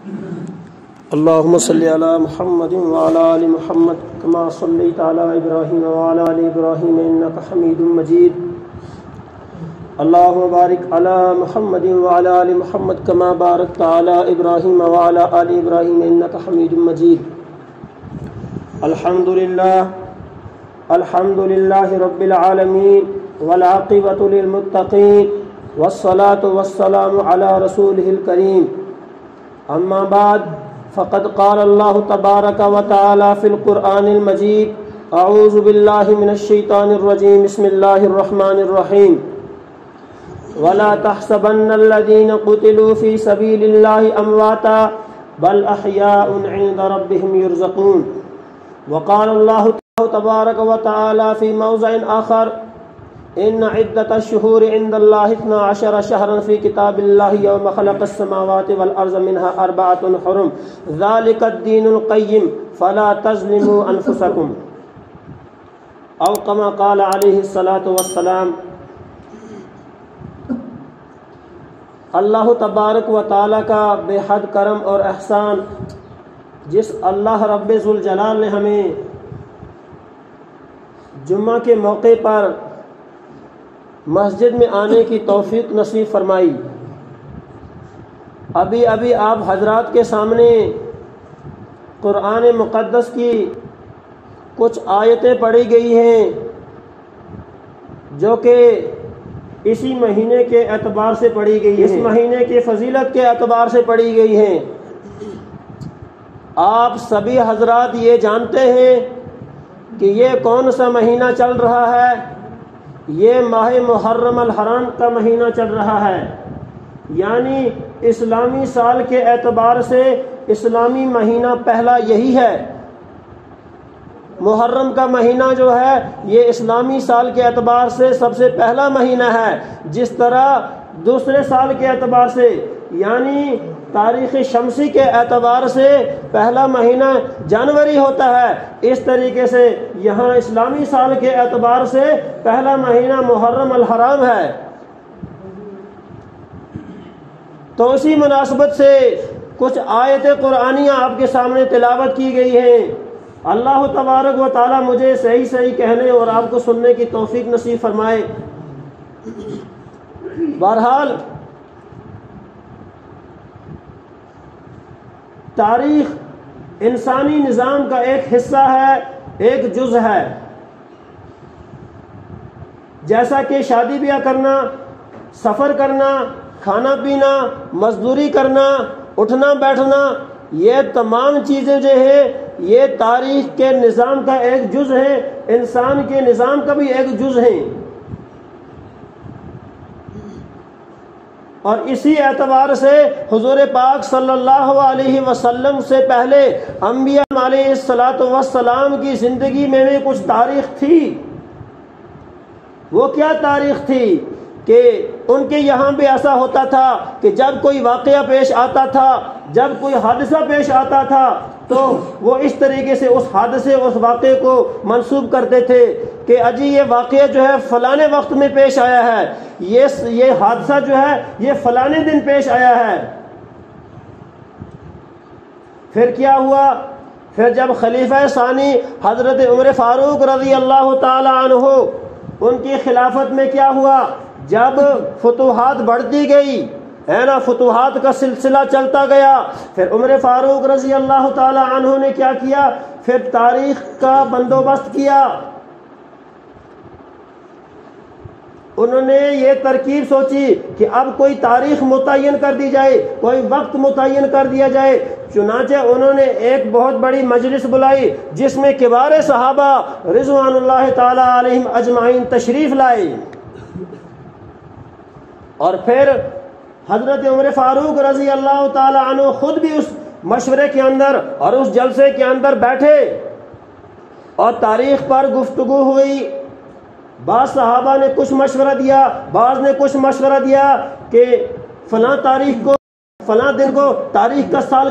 اللهم صل على محمد وعلى آل محمد كما صليت على إبراهيم وعلى آل إبراهيم إنك حميد مجيد. اللهم بارك على محمد وعلى آل محمد كما باركت على إبراهيم وعلى آل إبراهيم إنك حميد مجيد. الحمد لله رب العالمين والعاقبة للمتقين والصلاة والسلام على رسوله الكريم. أما بعد فقد قال الله تبارك وتعالى في القرآن المجيد: أعوذ بالله من الشيطان الرجيم، بسم الله الرحمن الرحيم. ولا تحسبن الذين قتلوا في سبيل الله أمواتا بل أحياء عند ربهم يرزقون. وقال الله تبارك وتعالى في موضع آخر: إن عدة الشهور عند الله 12 شهرا في كتاب الله يوم خلق السماوات والأرض منها 4 حرم ذلك الدين القيم فلا تظلموا أنفسكم. أو كما قال عليه الصلاة والسلام. اللہ تبارک و تعالیٰ کا بے حد کرم اور احسان، جس اللہ رب ذوالجلال نے ہمیں جمعہ کے موقع پر مسجد میں آنے کی توفیق نصیب فرمائی. ابھی آپ حضرات کے سامنے قرآن مقدس کی کچھ آیتیں پڑھی گئی ہیں جو کہ اسی مہینے کے اعتبار سے پڑھی گئی ہیں، اس مہینے کی فضیلت کے اعتبار سے پڑھی گئی ہیں. آپ سبھی حضرات یہ جانتے ہیں کہ یہ کون سا مہینہ چل رہا ہے؟ یہ ماہ محرم الحرام کا مہینہ چل رہا ہے. یعنی اسلامی سال کے اعتبار سے اسلامی مہینہ پہلا یہی ہے. محرم کا مہینہ جو ہے یہ اسلامی سال کے اعتبار سے سب سے پہلا مہینہ ہے. جس طرح دوسرے سال کے اعتبار سے یعنی تاریخ شمسی کے اعتبار سے پہلا مہینہ جنوری ہوتا ہے، اس طریقے سے یہاں اسلامی سال کے اعتبار سے پہلا مہینہ محرم الحرام ہے. تو اسی مناسبت سے کچھ آیت قرآنیاں آپ کے سامنے تلاوت کی گئی ہیں. اللہ تبارک و تعالی مجھے صحیح کہنے اور آپ کو سننے کی توفیق نصیب فرمائے. بہرحال تاریخ انسانی نظام کا ایک حصہ ہے، ایک جز ہے. جیسا کہ شادی بیاہ کرنا، سفر کرنا، کھانا پینا، مزدوری کرنا، اٹھنا بیٹھنا، یہ تمام چیزیں جو ہیں یہ تاریخ کے نظام کا ایک جز ہے، انسان کے نظام کا بھی ایک جز ہے. اور اسی اعتبار سے حضور پاک صلی اللہ علیہ وسلم سے پہلے انبیاء علیہ السلام کی زندگی میں بھی کچھ تاریخ تھی. وہ کیا تاریخ تھی کہ ان کے یہاں بھی ایسا ہوتا تھا کہ جب کوئی واقعہ پیش آتا تھا، جب کوئی حادثہ پیش آتا تھا تو وہ اس طریقے سے اس حادثے اس واقعے کو منسوب کرتے تھے کہ اجی یہ واقعہ جو ہے فلانے وقت میں پیش آیا ہے، یہ حادثہ جو ہے یہ فلانے دن پیش آیا ہے. پھر کیا ہوا؟ پھر جب خلیفہ ثانی حضرت عمر فاروق رضی اللہ تعالی عنہ ان کی خلافت میں کیا ہوا؟ جب فتوحات بڑھتی گئی ہے نا، فتوحات کا سلسلہ چلتا گیا، پھر عمر فاروق رضی اللہ تعالی عنہ نے کیا کیا؟ پھر تاریخ کا بندوبست کیا. انہوں نے یہ ترکیب سوچی کہ اب کوئی تاریخ متعین کر دی جائے، کوئی وقت متعین کر دیا جائے. چنانچہ انہوں نے ایک بہت بڑی مجلس بلائی جس میں کبار صحابہ رضوان اللہ تعالی علیہم اجمعین تشریف لائے. اور پھر حضرت عمر فاروق رضی اللہ تعالی عنہ خود بھی اس مشورے کے اندر اور اس جلسے کے اندر بیٹھے اور تاریخ پر گفتگو ہوئی. بعض صحابہ نے کچھ مشورہ دیا، بعض نے کچھ مشورہ دیا کہ فلاں تاریخ کو فلاں دن کو تاریخ کا سال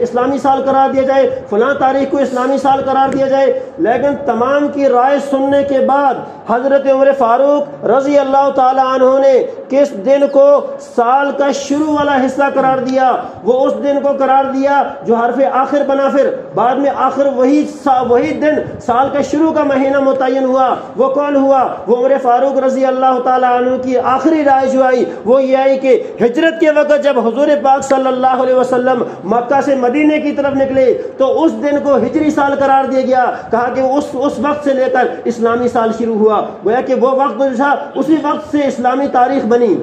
اسلامی سال قرار دیا جائے، فلاں تاریخ کو اسلامی سال قرار دیا جائے. لیکن تمام کی رائے سننے کے بعد حضرت عمر فاروق رضی اللہ تعالی عنہ نے کس دن کو سال کا شروع والا حصہ قرار دیا؟ وہ اس دن کو قرار دیا جو حرف آخر بنا، پھر بعد میں آخر وہی دن سال کا شروع کا مہینہ متعین ہوا۔ وہ کون ہوا؟ وہ عمر فاروق رضی اللہ تعالیٰ عنہ کی آخری رائے جو آئی وہ یہ آئی کہ ہجرت کے وقت جب حضور پاک صلی اللہ علیہ وسلم مکہ سے مدینے کی طرف نکلے تو اس دن کو ہجری سال قرار دیا گیا، کہا کہ اس وقت سے لے کر اسلامی سال شروع ہوا، گویا کہ وہ وقت جو تھا اسی وقت سے اسلامی تاریخ بنی۔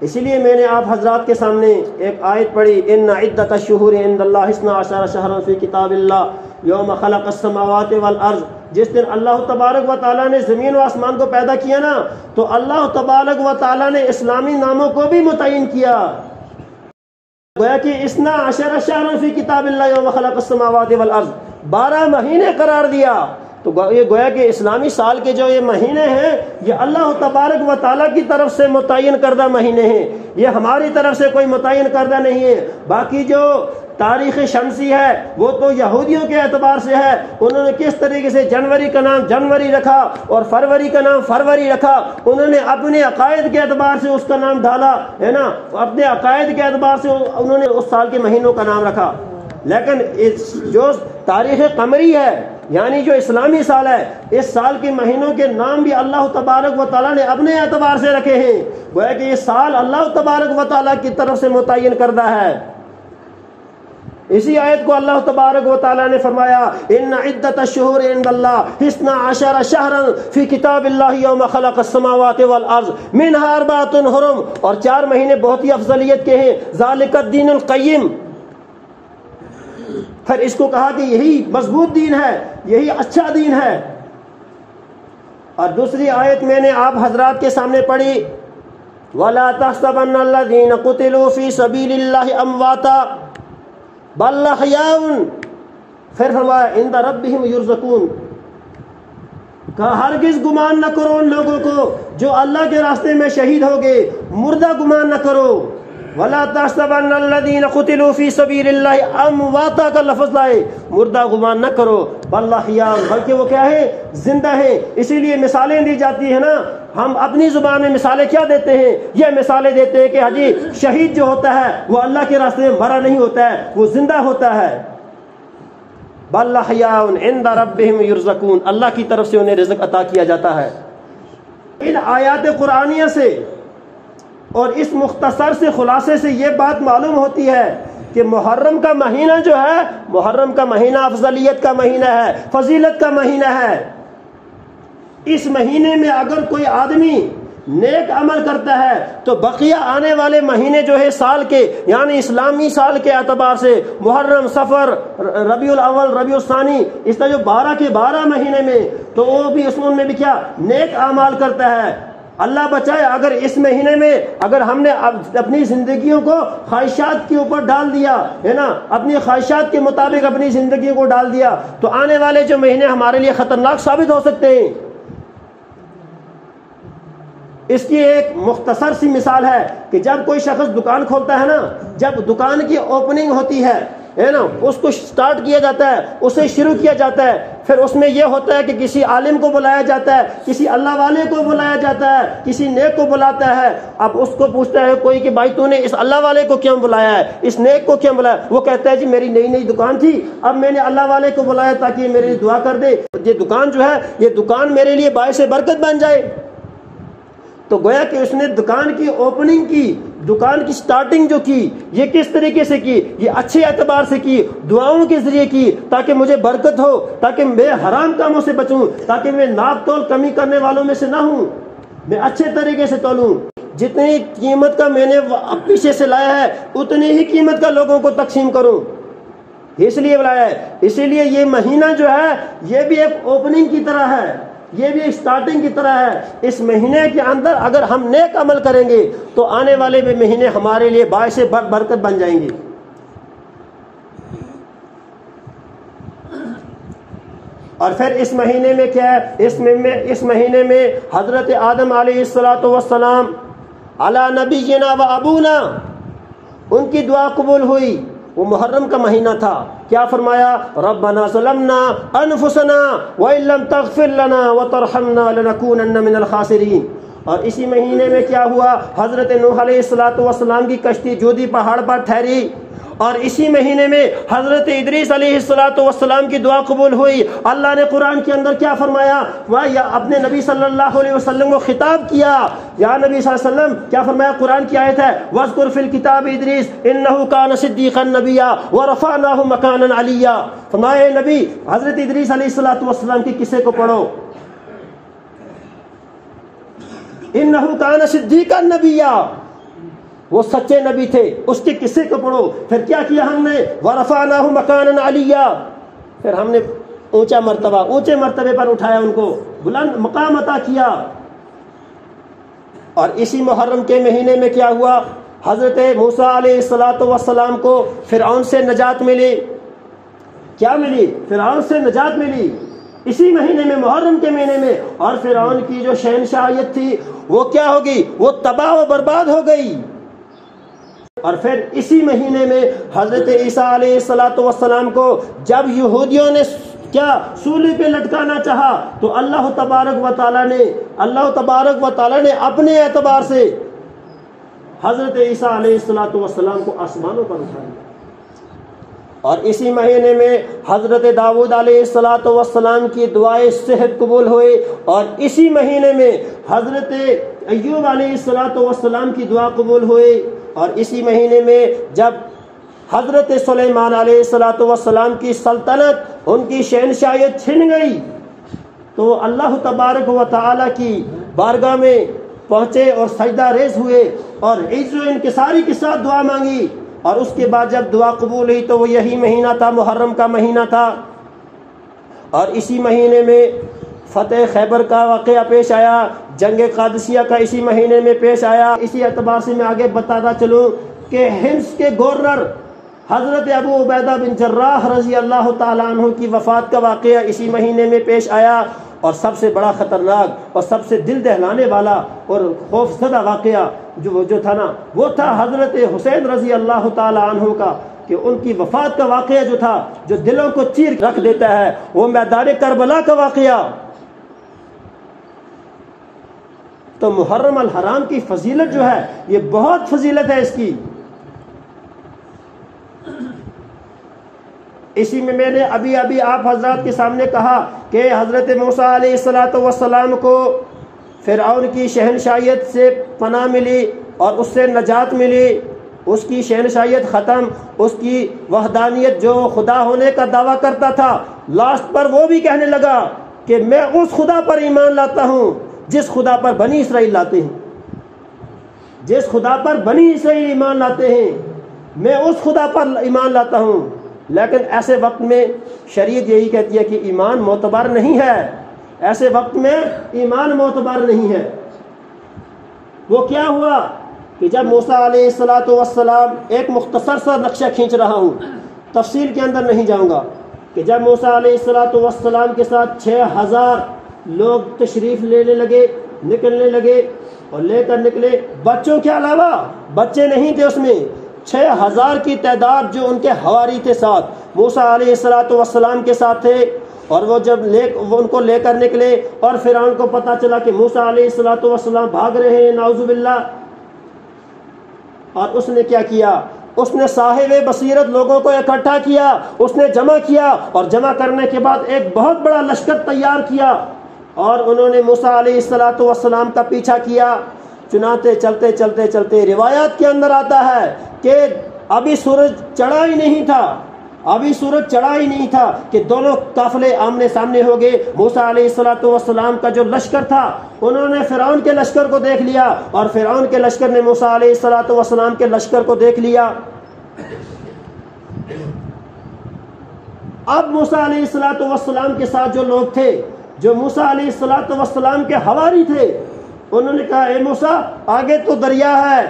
اسی لیے میں نے آپ حضرات کے سامنے ایک آیت پڑھی، ان عدۃ الشہور عند اللہ 12 شہرا فی کتاب اللہ یوم خلق السماوات والارض۔ جس دن اللہ تبارک و تعالیٰ نے زمین و آسمان کو پیدا کیا نا، تو اللہ تبارک و تعالیٰ نے اسلامی ناموں کو بھی متعین کیا، گویا کہ 12 شہرا فی کتاب اللہ یوم خلق السماوات والارض، 12 مہینے قرار دیا۔ تو یہ گویا کہ اسلامی سال کے جو یہ مہینے ہیں یہ اللہ تبارک و تعالیٰ کی طرف سے متعین کردہ مہینے ہیں، یہ ہماری طرف سے کوئی متعین کردہ نہیں ہے۔ باقی جو تاریخ شمسی ہے وہ تو یہودیوں کے اعتبار سے ہے، انہوں نے کس طریقے سے جنوری کا نام جنوری رکھا اور فروری کا نام فروری رکھا، انہوں نے اپنے عقائد کے اعتبار سے اس کا نام ڈالا ہے نا، اپنے عقائد کے اعتبار سے انہوں نے اس سال کے مہینوں کا نام رکھا۔ لیکن جو تاریخ قمری ہے یعنی جو اسلامی سال ہے، اس سال کے مہینوں کے نام بھی اللہ تبارک و تعالیٰ نے اپنے اعتبار سے رکھے ہیں، گویا کہ یہ سال اللہ تبارک و تعالیٰ کی طرف سے متعین کردہ ہے۔ اسی آیت کو اللہ تبارک و تعالیٰ نے فرمایا، ان عدۃ الشہور عند اللہ 12 شہرا فی کتاب اللہ یوم خلق السماوات والارض منها 4 حرم، اور 4 مہینے بہت ہی افضلیت کے ہیں، ذالک الدین القیم۔ پھر اس کو کہا کہ یہی مضبوط دین ہے، یہی اچھا دین ہے۔ اور دوسری آیت میں نے آپ حضرات کے سامنے پڑھی، وَلَا تَحْسَبَنَّ الَّذِينَ قُتِلُوا فِي سَبِيلِ اللَّهِ أَمْوَاتًا بَلْ أَحْيَاءٌ، پھر فرمایا عِندَ رَبِّهِمْ يُرْزَقُونَ، کہا ہرگز گمان نہ کرو ان لوگوں کو جو اللہ کے راستے میں شہید ہو گئے، مردہ گمان نہ کرو۔ وَلَا تَحْسَبَنَّ الَّذِينَ قُتِلُوا فِي سَبِيلِ اللَّهِ أَمْوَاتًا کا لفظ لائے، مردہ گمان نہ کرو، بل احیاء، بلکہ وہ کیا ہے؟ زندہ ہیں۔ اسی لیے مثالیں دی جاتی ہیں نا، ہم اپنی زبان میں مثالیں کیا دیتے ہیں؟ یہ مثالیں دیتے ہیں کہ حجی شہید جو ہوتا ہے وہ اللہ کے راستے میں مرا نہیں ہوتا ہے، وہ زندہ ہوتا ہے۔ بل احیاء عند ربهم يرزقون، اللہ کی طرف سے انہیں رزق عطا کیا جاتا ہے۔ ان آیات قرآنیہ سے اور اس مختصر سے خلاصے سے یہ بات معلوم ہوتی ہے کہ محرم کا مہینہ جو ہے، محرم کا مہینہ افضلیت کا مہینہ ہے، فضیلت کا مہینہ ہے۔ اس مہینے میں اگر کوئی آدمی نیک عمل کرتا ہے تو بقیہ آنے والے مہینے جو ہے سال کے یعنی اسلامی سال کے اعتبار سے محرم، صفر، ربیع الاول، ربیع الثانی، اس طرح جو 12 کے 12 مہینے میں تو وہ بھی اس میں بھی کیا نیک اعمال کرتا ہے۔ اللہ بچائے اگر اس مہینے میں اگر ہم نے اپنی زندگیوں کو خواہشات کے اوپر ڈال دیا ہے نا، اپنی خواہشات کے مطابق اپنی زندگی کو ڈال دیا تو آنے والے جو مہینے ہمارے لیے خطرناک ثابت ہو سکتے ہیں۔ اس کی ایک مختصر سی مثال ہے کہ جب کوئی شخص دکان کھولتا ہے نا، جب دکان کی اوپننگ ہوتی ہے نا، اس کو سٹارٹ کیا جاتا ہے، اسے شروع کیا جاتا ہے، پھر اس میں یہ ہوتا ہے کہ کسی عالم کو بلایا جاتا ہے، کسی اللہ والے کو بلایا جاتا ہے، کسی نیک کو بلاتا ہے۔ اب اس کو پوچھتا ہے کوئی کہ بھائی تو نے اس اللہ والے کو کیوں بلایا ہے، اس نیک کو کیوں بلایا؟ وہ کہتا ہے جی میری نئی دکان تھی، اب میں نے اللہ والے کو بلایا تاکہ میرے لیے دعا کر دے، یہ دکان جو ہے یہ دکان میرے لیے باعث برکت بن جائے۔ تو گویا کہ اس نے دکان کی اوپننگ کی، دکان کی سٹارٹنگ جو کی یہ کس طریقے سے کی؟ یہ اچھے اعتبار سے کی، دعاؤں کے ذریعے کی تاکہ مجھے برکت ہو، تاکہ میں حرام کاموں سے بچوں، تاکہ میں ناپ تول کمی کرنے والوں میں سے نہ ہوں، میں اچھے طریقے سے تولوں، جتنی قیمت کا میں نے پیچھے سے لایا ہے اتنی ہی قیمت کا لوگوں کو تقسیم کروں، اس لیے بلایا ہے۔ اسی لیے یہ مہینہ جو ہے یہ بھی ایک اوپننگ کی طرح ہے، یہ بھی ایک سٹارٹنگ کی طرح ہے۔ اس مہینے کے اندر اگر ہم نیک عمل کریں گے تو آنے والے بھی مہینے ہمارے لیے باعث برکت بن جائیں گے۔ اور پھر اس مہینے میں کیا ہے؟ اس مہینے میں حضرت آدم علیہ السلام علی نبینا و ابونا ان کی دعا قبول ہوئی، وہ محرم کا مہینہ تھا۔ کیا فرمایا؟ ربنا ظلمنا انفسنا وان لم تغفر لنا وترحمنا لنكونن من الخاسرین۔ اور اسی مہینے میں کیا ہوا، حضرت نوح علیہ السلام کی کشتی جودی پہاڑ پر ٹھہری، اور اسی مہینے میں حضرت ادریس علیہ السلام کی دعا قبول ہوئی۔ اللہ نے قرآن کے اندر کیا فرمایا، اپنے نبی صلی اللہ علیہ وسلم کو خطاب کیا، یا نبی صلی اللہ علیہ وسلم کیا فرمایا، قرآن کی آیت ہے وَاذْكُرْ فِي الْكِتَابِ إِدْرِيسَ إِنَّهُ كَانَ صِدِّيقًا نَبِيًّا وَرَفَعْنَاهُ مَكَانًا عَلِيًّا۔ فرمایا اے نبی حضرت ادریس علیہ السلام کی قصے کو پڑھو، إِنَّهُ كَانَ صِدِّيقًا نَبِيًّا، وہ سچے نبی تھے، اس کے قصے کو پڑھو۔ پھر کیا کیا ہم نے، وَرَفَعْنَاهُ مَكَانًا عَلِيًّا، پھر ہم نے اونچے مرتبے پر اٹھایا، ان کو بلند مقام عطا کیا۔ اور اسی محرم کے مہینے میں کیا ہوا، حضرت موسیٰ علیہ السلام کو فرعون سے نجات ملی۔ کیا ملی؟ فرعون سے نجات ملی اسی مہینے میں، محرم کے مہینے میں۔ اور فرعون کی جو شہنشاہیت تھی وہ کیا ہوگی، وہ تباہ و برباد ہو گئی۔ اور پھر اسی مہینے میں حضرت عیسیٰ علیہ السلام کو جب یہودیوں نے کیا سولی پہ لٹکانا چاہا، تو اللہ تبارک و تعالی نے اپنے اعتبار سے حضرت عیسیٰ علیہ السلام کو آسمانوں پر اٹھا لیا۔ اور اسی مہینے میں حضرت داؤد علیہ السلام کی دعائیں صحت قبول ہوئی، اور اسی مہینے میں حضرت ایوب علیہ السلام کی دعا قبول ہوئی، اور اسی مہینے میں جب حضرت سلیمان علیہ السلام کی سلطنت، ان کی شہنشاہیت چھن گئی، تو اللہ تبارک و تعالی کی بارگاہ میں پہنچے اور سجدہ ریز ہوئے اور عز و انکساری کے ساتھ دعا مانگی۔ اور اس کے بعد جب دعا قبول ہوئی تو وہ یہی مہینہ تھا، محرم کا مہینہ تھا۔ اور اسی مہینے میں فتح خیبر کا واقعہ پیش آیا، جنگ قادسیہ کا اسی مہینے میں پیش آیا۔ اسی اعتبار سے میں آگے بتاتا چلوں کہ ہمس کے گورنر حضرت ابو عبیدہ بن جراح رضی اللہ تعالیٰ عنہ کی وفات کا واقعہ اسی مہینے میں پیش آیا۔ اور سب سے بڑا خطرناک اور سب سے دل دہلانے والا اور خوف زدہ واقعہ جو تھا نا، وہ تھا حضرت حسین رضی اللہ تعالیٰ عنہ کا، کہ ان کی وفات کا واقعہ جو تھا، جو دلوں کو چیر رکھ دیتا ہے، وہ میدان کربلا کا واقعہ۔ تو محرم الحرام کی فضیلت جو ہے، یہ بہت فضیلت ہے اس کی۔ اسی میں نے ابھی آپ حضرات کے سامنے کہا کہ حضرت موسیٰ علیہ السلام کو فرعون کی شہنشاہیت سے پناہ ملی اور اس سے نجات ملی، اس کی شہنشاہیت ختم، اس کی وحدانیت، جو خدا ہونے کا دعویٰ کرتا تھا، لاسٹ پر وہ بھی کہنے لگا کہ میں اس خدا پر ایمان لاتا ہوں جس خدا پر بنی اسرائیل لاتے ہیں، جس خدا پر بنی اسرائیل ایمان لاتے ہیں، میں اس خدا پر ایمان لاتا ہوں۔ لیکن ایسے وقت میں شریعت یہی کہتی ہے کہ ایمان معتبر نہیں ہے، ایسے وقت میں ایمان معتبر نہیں ہے۔ وہ کیا ہوا کہ جب موسیٰ علیہ السلام، ایک مختصر سا نقشہ کھینچ رہا ہوں، تفصیل کے اندر نہیں جاؤں گا، کہ جب موسیٰ علیہ السلام کے ساتھ 6000 لوگ تشریف لینے لگے، نکلنے لگے، اور لے کر نکلے بچوں کے علاوہ، بچے نہیں تھے اس میں، 6000 کی تعداد جو ان کے حواری تھے ساتھ، موسیٰ علیہ السلام کے ساتھ تھے۔ اور وہ جب ان کو لے کر نکلے اور فرعون کو پتا چلا کہ موسیٰ علیہ السلام بھاگ رہے ہیں، نعوذ باللہ، اور اس نے کیا کیا، اس نے صاحب بصیرت لوگوں کو اکٹھا کیا، اس نے جمع کیا، اور جمع کرنے کے بعد ایک بہت بڑا لشکر تیار کیا، اور انہوں نے موسیٰ علیہ السلام کا پیچھا کیا۔ چنانچہ چلتے چلتے چلتے روایات کے اندر آتا ہے کہ ابھی سورج چڑھا ہی نہیں تھا کہ دونوں قافلے آمنے سامنے ہو گئے۔ موسیٰ علیہ السلام کا جو لشکر تھا، انہوں نے فرعون کے لشکر کو دیکھ لیا، اور فرعون کے لشکر نے موسیٰ علیہ السلام کے لشکر کو دیکھ لیا۔ اب موسیٰ علیہ السلام کے ساتھ جو لوگ تھے، جو موسیٰ علیہ السلام کے حواری تھے، انہوں نے کہا اے موسیٰ، آگے تو دریا ہے،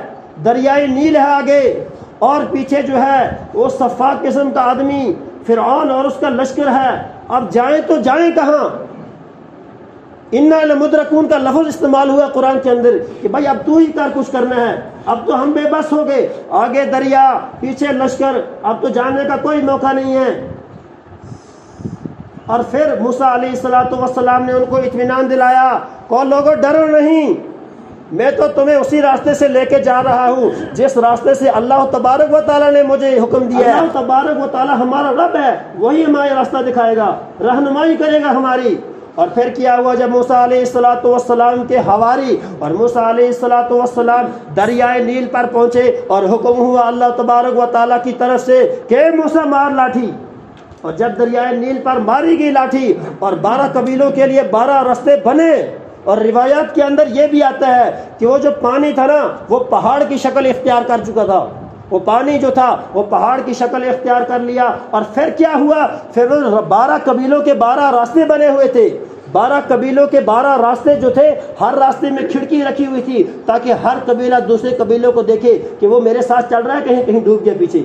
دریائے نیل ہے آگے، اور پیچھے جو ہے وہ صفاق قسم کا آدمی فرعون اور اس کا لشکر ہے، اب جائیں تو جائیں کہاں؟ اِنَّا لَمُدْرَكُونَ کا لفظ استعمال ہوا قرآن کے اندر کہ بھائی اب تو ہی کر کچھ کرنا ہے، اب تو ہم بے بس ہو گئے، آگے دریا، پیچھے لشکر، اب تو جانے کا کوئی موقع نہیں ہے۔ اور پھر موسیٰ علیہ السلام نے ان کو اطمینان دلایا کہ لوگوں ڈرو نہیں، میں تو تمہیں اسی راستے سے لے کے جا رہا ہوں جس راستے سے اللہ تبارک و تعالیٰ نے مجھے حکم دیا ہے۔ اللہ تبارک و تعالیٰ ہمارا رب ہے، وہی ہمارا راستہ دکھائے گا، رہنمائی کرے گا ہماری۔ اور پھر کیا ہوا، جب موسیٰ علیہ السلام کے حواری اور موسیٰ علیہ السلام دریائے نیل پر پہنچے اور حکم ہوا اللہ تبارک و تعالیٰ کی طرف سے کہ موسیٰ مار لاٹھی، اور جب دریائے نیل پر ماری گئی لاٹھی اور 12 قبیلوں کے لیے 12 راستے بنے، اور روایات کے اندر یہ بھی آتا ہے کہ وہ جو پانی تھا نا وہ پہاڑ کی شکل اختیار کر چکا تھا، وہ پانی جو تھا وہ پہاڑ کی شکل اختیار کر لیا۔ اور پھر کیا ہوا، پھر 12 قبیلوں کے 12 راستے بنے ہوئے تھے، 12 قبیلوں کے 12 راستے جو تھے، ہر راستے میں کھڑکی رکھی ہوئی تھی تاکہ ہر قبیلہ دوسرے قبیلوں کو دیکھے کہ وہ میرے ساتھ چل رہا ہے، کہیں کہیں ڈوب گیا پیچھے۔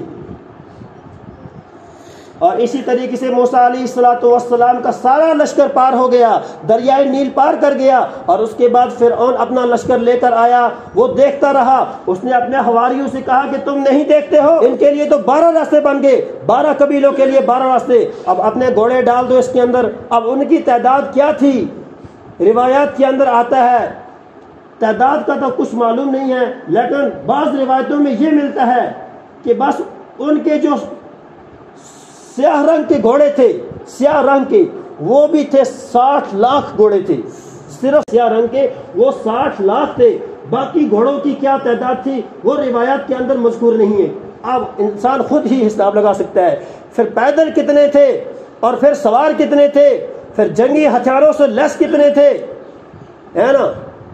اور اسی طریقے سے موسیٰ علیہ السلام کا سارا لشکر پار ہو گیا، دریائے نیل پار کر گیا، اور اس کے بعد فرعون اپنا لشکر لے کر آیا، وہ دیکھتا رہا۔ اس نے اپنے حواریوں سے کہا کہ تم نہیں دیکھتے ہو، ان کے لیے تو 12 راستے بن گئے، 12 قبیلوں کے لیے 12 راستے، اب اپنے گھوڑے ڈال دو اس کے اندر۔ اب ان کی تعداد کیا تھی، روایات کے اندر آتا ہے، تعداد کا تو کچھ معلوم نہیں ہے، لیکن بعض روایتوں میں یہ ملتا ہے کہ بس ان کے جو سیاہ رنگ کے گھوڑے تھے، سیاہ رنگ کے، وہ بھی تھے 60 لاکھ گھوڑے تھے، صرف سیاہ رنگ کے وہ 60 لاکھ تھے۔ باقی گھوڑوں کی کیا تعداد تھی وہ روایات کے اندر مذکور نہیں ہے، اب انسان خود ہی حساب لگا سکتا ہے۔ پھر پیدل کتنے تھے، اور پھر سوار کتنے تھے، پھر جنگی ہتھیاروں سے لیس کتنے تھے، ہے نا۔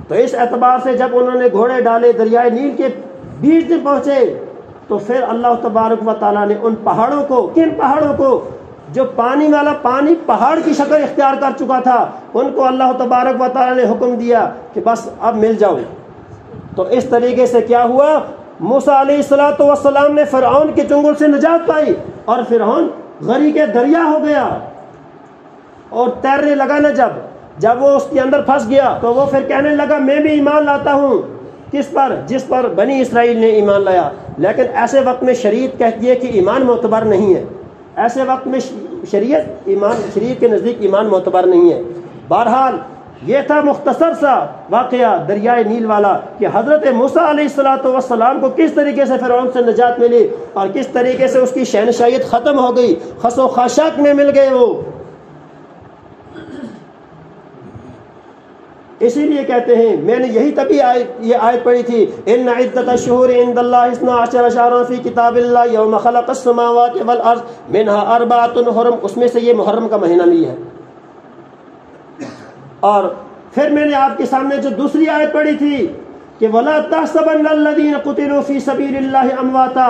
تو اس اعتبار سے جب انہوں نے گھوڑے ڈالے، دریائے نیل کے بیچ میں پہنچے، تو پھر اللہ تبارک و تعالیٰ نے ان پہاڑوں کو، کن پہاڑوں کو، جو پانی والا پانی پہاڑ کی شکل اختیار کر چکا تھا، ان کو اللہ تبارک و تعالیٰ نے حکم دیا کہ بس اب مل جاؤ۔ تو اس طریقے سے کیا ہوا، موسیٰ علیہ السلام نے فرعون کے چنگل سے نجات پائی، اور فرعون غرق دریا ہو گیا اور تیرنے لگا نا۔ جب وہ اس کے اندر پھنس گیا تو وہ پھر کہنے لگا میں بھی ایمان لاتا ہوں، کس پر، جس پر بنی اسرائیل نے ایمان لایا۔ لیکن ایسے وقت میں شریعت کہتی ہے کہ ایمان معتبر نہیں ہے، ایسے وقت میں شریعت کے نزدیک ایمان معتبر نہیں ہے۔ بہرحال یہ تھا مختصر سا واقعہ دریائے نیل والا کہ حضرت موسیٰ علیہ السلام کو کس طریقے سے فرعون سے نجات ملی اور کس طریقے سے اس کی شہنشاہیت ختم ہو گئی، خس و خاشاک میں مل گئے وہ۔ اسی لیے کہتے ہیں، میں نے یہی تبھی یہ آیت پڑھی تھی، ان عدت الشہور عند اللہ 12 شہرا فی کتاب اللہ یوم خلق السماوات والارض منها 4 حرم، اس میں سے یہ محرم کا مہینہ بھی ہے۔ اور پھر میں نے آپ کے سامنے جو دوسری آیت پڑھی تھی کہ وَلَا تَحْسَبَنَّ الَّذِينَ قُتِلُوا فِي سَبِيلِ اللَّهِ أَمْوَاتًا،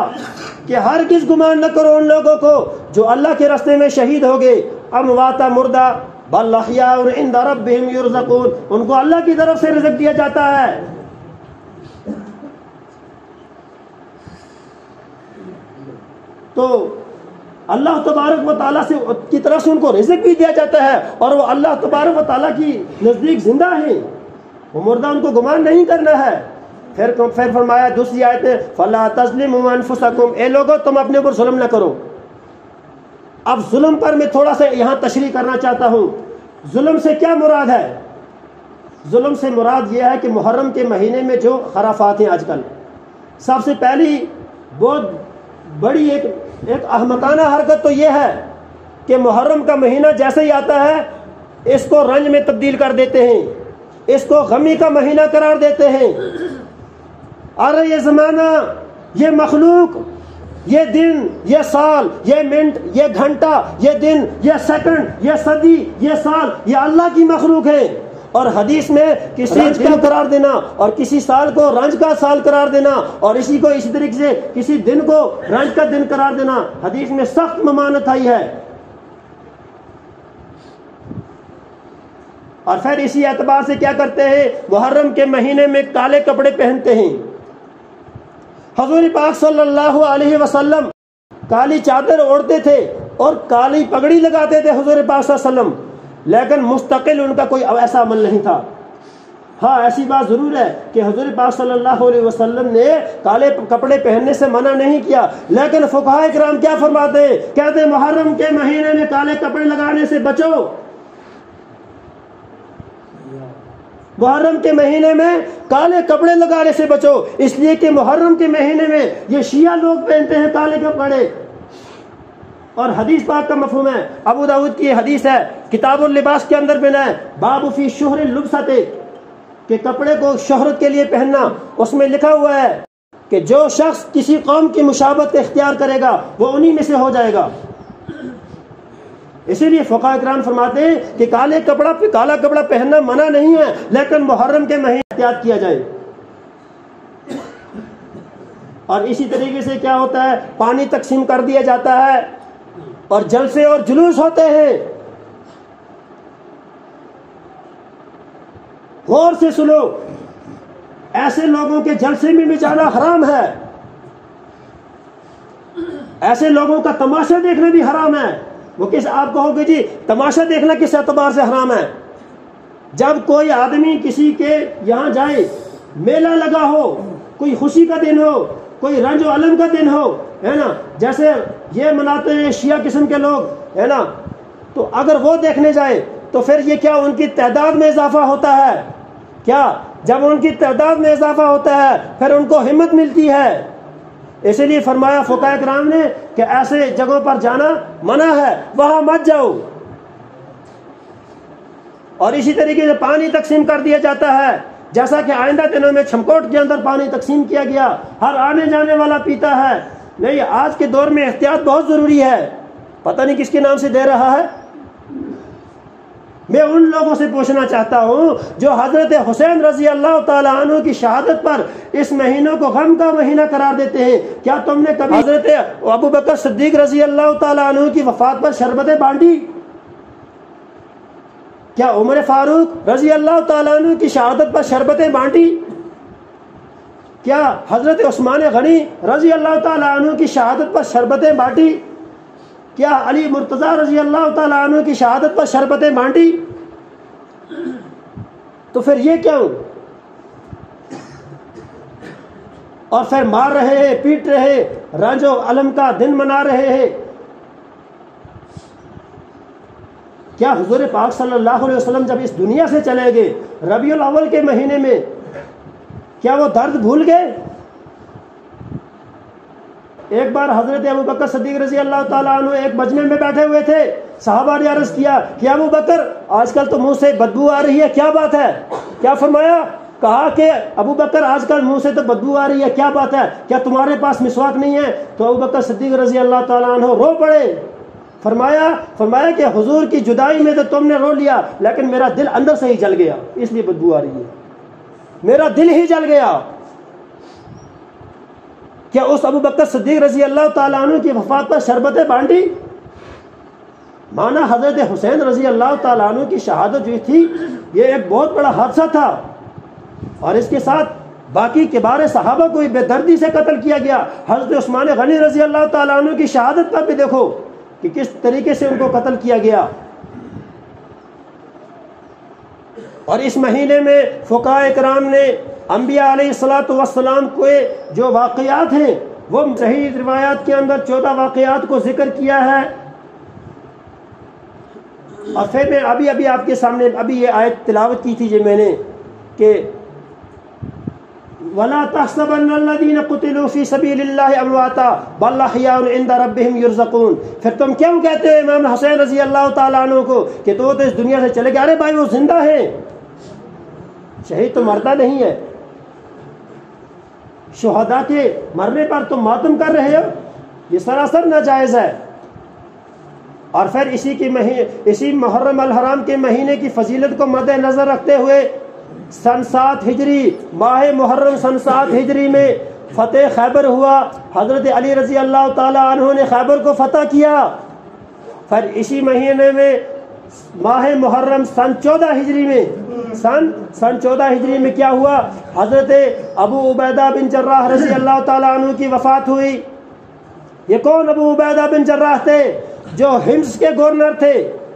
کہ ہرگز گمان نہ کرو ان لوگوں کو جو اللہ کے راستے میں شہید ہو گئے، امواتا مردہ، بل احیاء عند ربهم یرزقون، ان کو اللہ کی طرف سے رزق دیا جاتا ہے۔ تو اللہ تبارک و تعالیٰ سے کی طرف سے ان کو رزق بھی دیا جاتا ہے، اور وہ اللہ تبارک و تعالیٰ کی نزدیک زندہ ہیں، وہ مردہ ان کو گمان نہیں کرنا ہے۔ پھر فرمایا دوسری آیت میں فَلَا تَظْلِمُوا أَنفُسَكُمْ، اے لوگوں تم اپنے اوپر ظلم نہ کرو۔ اب ظلم پر میں تھوڑا سا یہاں تشریح کرنا چاہتا ہوں۔ ظلم سے کیا مراد ہے؟ ظلم سے مراد یہ ہے کہ محرم کے مہینے میں جو خرافات ہیں آج کل، سب سے پہلی بہت بڑی ایک احمقانہ حرکت تو یہ ہے کہ محرم کا مہینہ جیسے ہی آتا ہے اس کو رنج میں تبدیل کر دیتے ہیں، اس کو غمی کا مہینہ قرار دیتے ہیں۔ ارے یہ زمانہ، یہ مخلوق، یہ دن، یہ سال، یہ منٹ، یہ گھنٹہ، یہ دن، یہ سیکنڈ، یہ صدی، یہ سال، یہ اللہ کی مخلوق ہے۔ اور حدیث میں کسی دن قرار دینا اور کسی سال کو رنج کا سال قرار دینا، اور اسی طریقے سے کسی دن کو رنج کا دن قرار دینا، حدیث میں سخت ممانعت آئی ہے۔ اور پھر اسی اعتبار سے کیا کرتے ہیں، محرم کے مہینے میں کالے کپڑے پہنتے ہیں۔ حضور پاک صلی اللہ علیہ وسلم کالی چادر اوڑھتے تھے اور کالی پگڑی لگاتے تھے حضور پاک صلی اللہ علیہ وسلم، لیکن مستقل ان کا کوئی ایسا عمل نہیں تھا۔ ہاں ایسی بات ضرور ہے کہ حضور پاک صلی اللہ علیہ وسلم نے کالے کپڑے پہننے سے منع نہیں کیا، لیکن فقہاء کرام کیا فرماتے ہیں، کہتے ہیں محرم کے مہینے میں کالے کپڑے لگانے سے بچو۔ محرم کے مہینے میں کالے کپڑے لگانے سے بچو، اس لیے کہ محرم کے مہینے میں یہ شیعہ لوگ پہنتے ہیں کالے کپڑے۔ اور حدیث پاک کا مفہوم ہے، ابو داؤد کی حدیث ہے، کتاب اللباس کے اندر بنا ہے، باب فی شہر اللبسۃ، کہ کپڑے کو شہرت کے لیے پہننا۔ اس میں لکھا ہوا ہے کہ جو شخص کسی قوم کی مشابہت اختیار کرے گا وہ انہی میں سے ہو جائے گا۔ اسی لیے فقہاء کرام فرماتے ہیں کہ کالا کپڑا پہننا منع نہیں ہے، لیکن محرم کے مہینے احتیاط کیا جائے۔ اور اسی طریقے سے کیا ہوتا ہے، پانی تقسیم کر دیا جاتا ہے اور جلسے اور جلوس ہوتے ہیں۔ غور سے سنو، ایسے لوگوں کے جلسے میں بھی جانا حرام ہے، ایسے لوگوں کا تماشا دیکھنا بھی حرام ہے۔ وہ آپ کہو گے جی تماشا دیکھنا کس اعتبار سے حرام ہے؟ جب کوئی آدمی کسی کے یہاں جائے، میلہ لگا ہو، کوئی خوشی کا دن ہو، کوئی رنج و علم کا دن ہو، ہے نا، جیسے یہ مناتے ہیں شیعہ قسم کے لوگ، ہے نا، تو اگر وہ دیکھنے جائے تو پھر یہ کیا ان کی تعداد میں اضافہ ہوتا ہے؟ کیا جب ان کی تعداد میں اضافہ ہوتا ہے پھر ان کو ہمت ملتی ہے۔ اسی لیے فرمایا فقہاء کرام نے کہ ایسے جگہوں پر جانا منع ہے، وہاں مت جاؤ۔ اور اسی طریقے سے پانی تقسیم کر دیا جاتا ہے، جیسا کہ آئندہ دنوں میں چھمکوٹ کے اندر پانی تقسیم کیا گیا، ہر آنے جانے والا پیتا ہے۔ نہیں، آج کے دور میں احتیاط بہت ضروری ہے، پتہ نہیں کس کے نام سے دے رہا ہے۔ میں ان لوگوں سے پوچھنا چاہتا ہوں جو حضرت حسین رضی اللہ تعالیٰ عنہ کی شہادت پر اس مہینوں کو غم کا مہینہ قرار دیتے ہیں، کیا تم نے کبھی حضرت ابو بکر صدیق رضی اللہ تعالیٰ عنہ کی وفات پر شربتیں بانٹی؟ کیا عمر فاروق رضی اللہ تعالیٰ عنہ کی شہادت پر شربتیں بانٹی؟ کیا حضرت عثمان غنی رضی اللہ تعالیٰ عنہ کی شہادت پر شربتیں بانٹی؟ کیا علی مرتضیٰ رضی اللہ تعالیٰ عنہ کی شہادت پر شربتیں بانٹی؟ تو پھر یہ کیوں؟ اور پھر مار رہے ہیں، پیٹ رہے ہیں، رنج و علم کا دن منا رہے ہیں۔ کیا حضور پاک صلی اللہ علیہ وسلم جب اس دنیا سے چلے گئے ربیع الاول کے مہینے میں، کیا وہ درد بھول گئے؟ ایک بار حضرت ابو بکر صدیق رضی اللہ تعالیٰ عنہ ایک مجمع میں بیٹھے ہوئے تھے، صحابہ نے عرض کیا کہ ابو بکر آج کل تو منہ سے بدبو آ رہی ہے، کیا بات ہے؟ کیا فرمایا؟ کہا کہ ابو بکر آج کل منہ سے تو بدبو آ رہی ہے، کیا بات ہے؟ کیا تمہارے پاس مسواک نہیں ہے؟ تو ابو بکر صدیق رضی اللہ تعالیٰ عنہ رو پڑے۔ فرمایا کہ حضور کی جدائی میں تو تم نے رو لیا، لیکن میرا دل اندر سے ہی جل گیا، اس لیے بدبو آ رہی ہے، میرا دل ہی جل گیا۔ کیا اس ابو بکر صدیق رضی اللہ تعالیٰ عنہ کی وفات پر شربتیں بانٹی؟ مانا حضرت حسین رضی اللہ تعالیٰ عنہ کی شہادت جو تھی یہ ایک بہت بڑا حادثہ تھا، اور اس کے ساتھ باقی کبار صحابہ کو بے دردی سے قتل کیا گیا۔ حضرت عثمان غنی رضی اللہ تعالیٰ عنہ کی شہادت پر بھی دیکھو کہ کس طریقے سے ان کو قتل کیا گیا۔ اور اس مہینے میں فقہاء کرام نے انبیاء علیہ الصلوۃ والسلام کو جو واقعات ہیں وہ صحیح روایات کے اندر 14 واقعات کو ذکر کیا ہے۔ اور پھر میں ابھی آپ کے سامنے یہ آیت تلاوت کی تھی جو میں نے کہ وَلَا تَحْسَبَنَّ الَّذِينَ قُتِلُوا فِي سَبِيلِ اللَّهِ أَمْوَاتًا بَلْ أَحْيَاءٌ عِندَ رَبِّهِمْ يُرْزَقُونَ۔ پھر تم کیوں کہتے ہو امام حسین رضی اللہ تعالیٰ عنہ کو کہ تو اس دنیا سے چلے گئے؟ ارے بھائی وہ زندہ ہیں، شہید تو مرتا نہیں ہے۔ شہداء کے مرنے پر تم ماتم کر رہے ہو، یہ سراسر ناجائز ہے۔ اور پھر اسی محرم الحرام کے مہینے کی فضیلت کو مد نظر رکھتے ہوئے سن 7 ہجری ماہ محرم سن 7 ہجری میں فتح خیبر ہوا، حضرت علی رضی اللہ تعالیٰ عنہ نے خیبر کو فتح کیا۔ پھر اسی مہینے میں ماہ محرم سن 14 ہجری میں سن 14 ہجری میں کیا ہوا؟ حضرت ابو عبیدہ بن جراح رضی اللہ تعالیٰ عنہ کی وفات ہوئی۔ یہ کون ابو عبیدہ بن جراح تھے؟ جو حمص کے گورنر تھے۔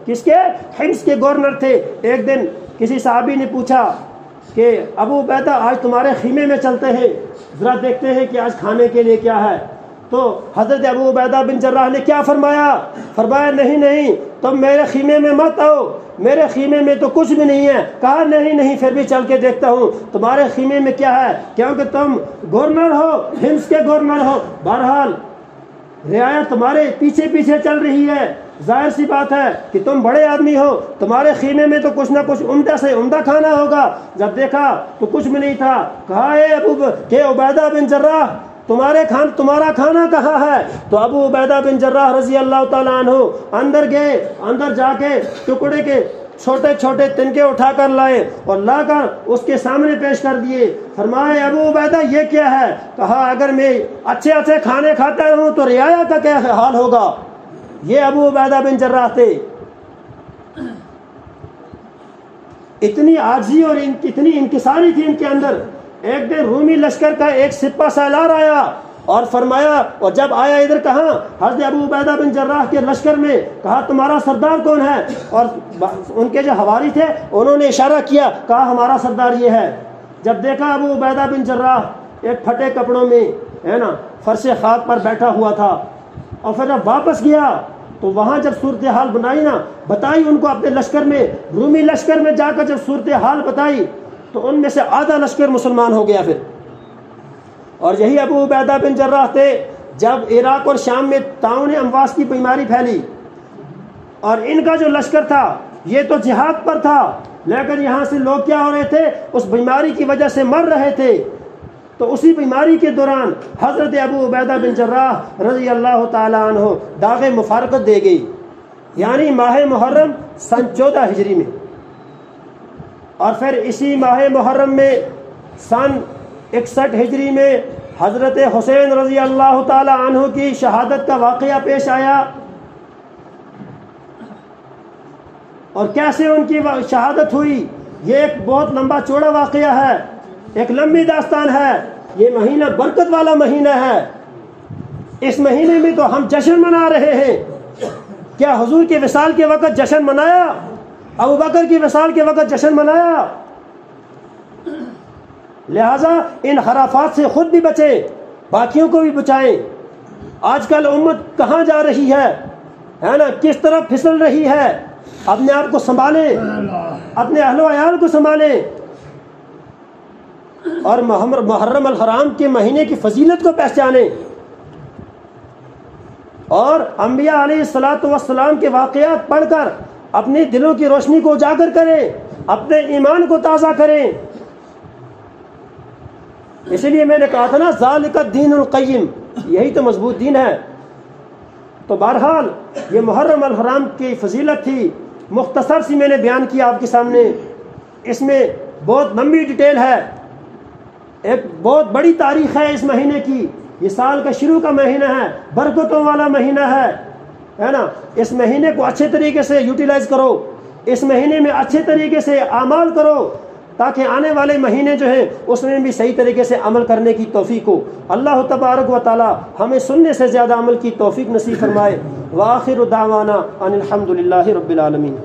کس کے؟ حمص کے گورنر تھے۔ ایک دن کسی صحابی نے پوچھا کہ ابو عبیدہ آج تمہارے خیمے میں چلتے ہیں، ذرا دیکھتے ہیں کہ آج کھانے کے لیے کیا ہے۔ تو حضرت ابو عبیدہ بن جراح نے کیا فرمایا؟ فرمایا نہیں تم میرے خیمے میں مت آؤ، میرے خیمے میں تو کچھ بھی نہیں ہے۔ کہا نہیں پھر بھی چل کے دیکھتا ہوں تمہارے خیمے میں کیا ہے، کیونکہ تم گورنر ہو، ہمس کے گورنر ہو۔ بہرحال رعایا تمہارے پیچھے پیچھے چل رہی ہے، ظاہر سی بات ہے کہ تم بڑے آدمی ہو، تمہارے خیمے میں تو کچھ نہ کچھ عمدہ سے عمدہ کھانا ہوگا۔ جب دیکھا تو کچھ بھی نہیں تھا۔ کہا اے عبیدہ بن جراح، تمہارا کھانا کہاں ہے؟ تو ابو عبیدہ بن جراح رضی اللہ تعالیٰ عنہ اندر گئے، اندر جا کے ٹکڑے کے چھوٹے چھوٹے تنکے اٹھا کر لائے اور لا کر اس کے سامنے پیش کر دیے۔ فرمائے ابو عبیدہ یہ کیا ہے؟ کہا اگر میں اچھے اچھے کھانے کھاتا ہوں تو رعایا کا کیا حال ہوگا؟ یہ ابو عبیدہ بن جراح تھے۔ اتنی عاجزی اور اتنی انکساری تھی ان کے اندر۔ ایک دن رومی لشکر کا ایک سپہ سالار آیا اور فرمایا، اور جب آیا ادھر کہاں؟ حضرت ابو عبیدہ بن جراح کے لشکر میں۔ کہا تمہارا سردار کون ہے؟ اور ان کے جو حواری تھے انہوں نے اشارہ کیا، کہا ہمارا سردار یہ ہے۔ جب دیکھا ابو عبیدہ بن جراح ایک پھٹے کپڑوں میں ہے نا فرش خاک پر بیٹھا ہوا تھا، اور پھر جب واپس گیا تو وہاں جب صورتحال بتائی ان کو اپنے لشکر میں، رومی لشکر میں جا کر جب صورتحال بتائی تو ان میں سے آدھا لشکر مسلمان ہو گیا پھر۔ اور یہی ابو عبیدہ بن جراح تھے جب عراق اور شام میں طاعون امواس کی بیماری پھیلی، اور ان کا جو لشکر تھا یہ تو جہاد پر تھا، لیکن یہاں سے لوگ کیا ہو رہے تھے؟ اس بیماری کی وجہ سے مر رہے تھے۔ تو اسی بیماری کے دوران حضرت ابو عبیدہ بن جراح رضی اللہ تعالیٰ عنہ داغ مفارقت دے گئی، یعنی ماہ محرم سن 14 ہجری میں۔ اور پھر اسی ماہ محرم میں سن 61 ہجری میں حضرت حسین رضی اللہ تعالیٰ عنہ کی شہادت کا واقعہ پیش آیا۔ اور کیسے ان کی شہادت ہوئی یہ ایک بہت لمبا چوڑا واقعہ ہے، ایک لمبی داستان ہے۔ یہ مہینہ برکت والا مہینہ ہے، اس مہینے میں تو ہم جشن منا رہے ہیں۔ کیا حضور کے وصال کے وقت جشن منایا؟ ابو بکر کی وصال کے وقت جشن منایا؟ لہذا ان خرافات سے خود بھی بچیں، باقیوں کو بھی بچائیں۔ آج کل امت کہاں جا رہی ہے نا، کس طرح پھسل رہی ہے۔ اپنے آپ کو سنبھالیں، اپنے اہل و عیال کو سنبھالیں، اور محرم الحرام کے مہینے کی فضیلت کو پہچانیں، اور انبیاء علیہ الصلوۃ والسلام کے واقعات پڑھ کر اپنے دلوں کی روشنی کو اجاگر کریں، اپنے ایمان کو تازہ کریں۔ اسی لیے میں نے کہا تھا نا ذالک الدین القیم، یہی تو مضبوط دین ہے۔ تو بہرحال یہ محرم الحرام کی فضیلت تھی، مختصر سی میں نے بیان کیا آپ کے سامنے۔ اس میں بہت لمبی ڈیٹیل ہے، ایک بہت بڑی تاریخ ہے اس مہینے کی۔ یہ سال کا شروع کا مہینہ ہے، برکتوں والا مہینہ ہے نا۔ اس مہینے کو اچھے طریقے سے یوٹیلائز کرو، اس مہینے میں اچھے طریقے سے اعمال کرو، تاکہ آنے والے مہینے جو ہیں اس میں بھی صحیح طریقے سے عمل کرنے کی توفیق ہو۔ اللہ تبارک و تعالی ہمیں سننے سے زیادہ عمل کی توفیق نصیب فرمائے۔ وآخر دعوانا ان الحمد للہ رب العالمین۔